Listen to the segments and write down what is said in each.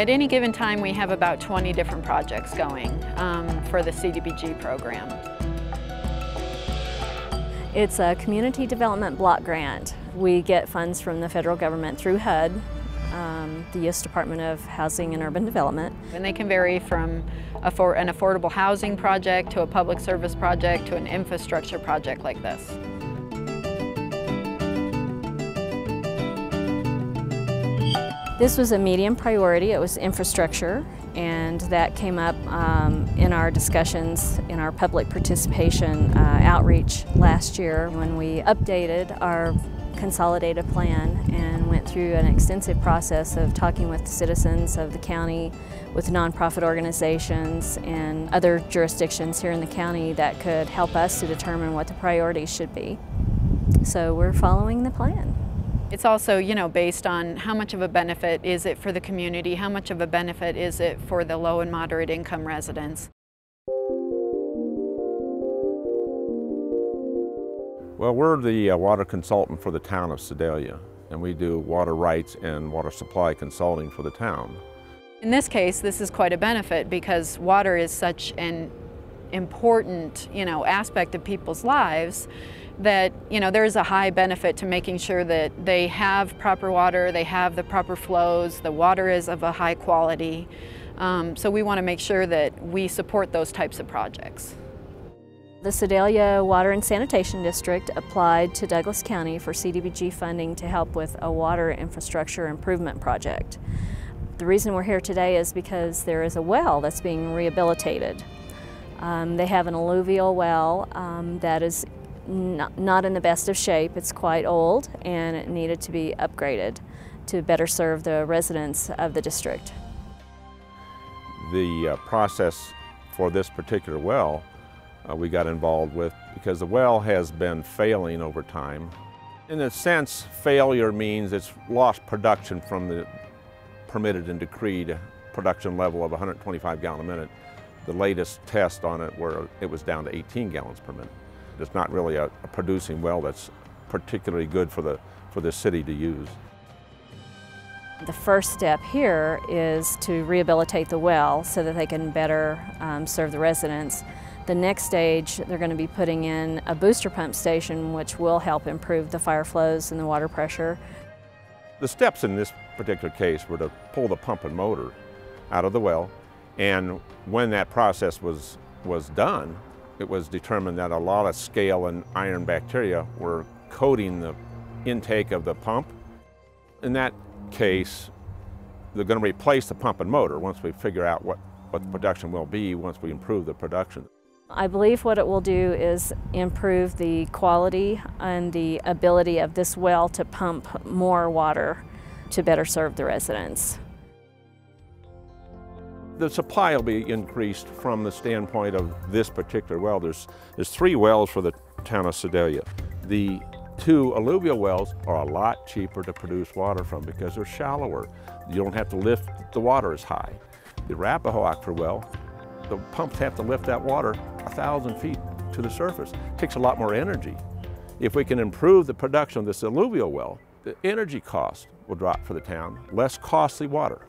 At any given time, we have about 20 different projects going for the CDBG program. It's a community development block grant. We get funds from the federal government through HUD, the U.S. Department of Housing and Urban Development. And they can vary from an affordable housing project to a public service project to an infrastructure project like this. This was a medium priority. It was infrastructure, and that came up in our discussions in our public participation outreach last year when we updated our consolidated plan and went through an extensive process of talking with the citizens of the county, with nonprofit organizations and other jurisdictions here in the county that could help us to determine what the priorities should be. So we're following the plan. It's also, you know, based on how much of a benefit is it for the community, how much of a benefit is it for the low and moderate income residents. Well, we're the water consultant for the town of Sedalia, and we do water rights and water supply consulting for the town. In this case, this is quite a benefit because water is such an important, aspect of people's lives that, there is a high benefit to making sure that they have proper water, they have the proper flows, the water is of a high quality. So we want to make sure that we support those types of projects. The Sedalia Water and Sanitation District applied to Douglas County for CDBG funding to help with a water infrastructure improvement project. The reason we're here today is because there is a well that's being rehabilitated. They have an alluvial well that is not in the best of shape. It's quite old and it needed to be upgraded to better serve the residents of the district. The process for this particular well we got involved with because the well has been failing over time. In a sense, failure means it's lost production from the permitted and decreed production level of 125 gallons a minute. The latest test on it where it was down to 18 gallons per minute. It's not really a producing well that's particularly good for the city to use. The first step here is to rehabilitate the well so that they can better serve the residents. The next stage, they're going to be putting in a booster pump station which will help improve the fire flows and the water pressure. The steps in this particular case were to pull the pump and motor out of the well, and when that process was done, it was determined that a lot of scale and iron bacteria were coating the intake of the pump. In that case, they're going to replace the pump and motor once we figure out what the production will be once we improve the production. I believe what it will do is improve the quality and the ability of this well to pump more water to better serve the residents. The supply will be increased from the standpoint of this particular well. There's 3 wells for the town of Sedelia. The 2 alluvial wells are a lot cheaper to produce water from because they're shallower. You don't have to lift the water as high. The Arapahoe Aquifer well, the pumps have to lift that water 1,000 feet to the surface. It takes a lot more energy. If we can improve the production of this alluvial well, the energy cost will drop for the town, less costly water.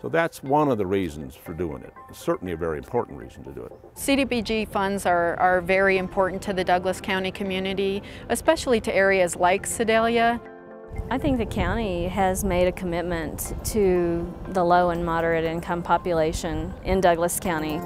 So that's one of the reasons for doing it. It's certainly a very important reason to do it. CDBG funds are very important to the Douglas County community, especially to areas like Sedalia. I think the county has made a commitment to the low and moderate income population in Douglas County.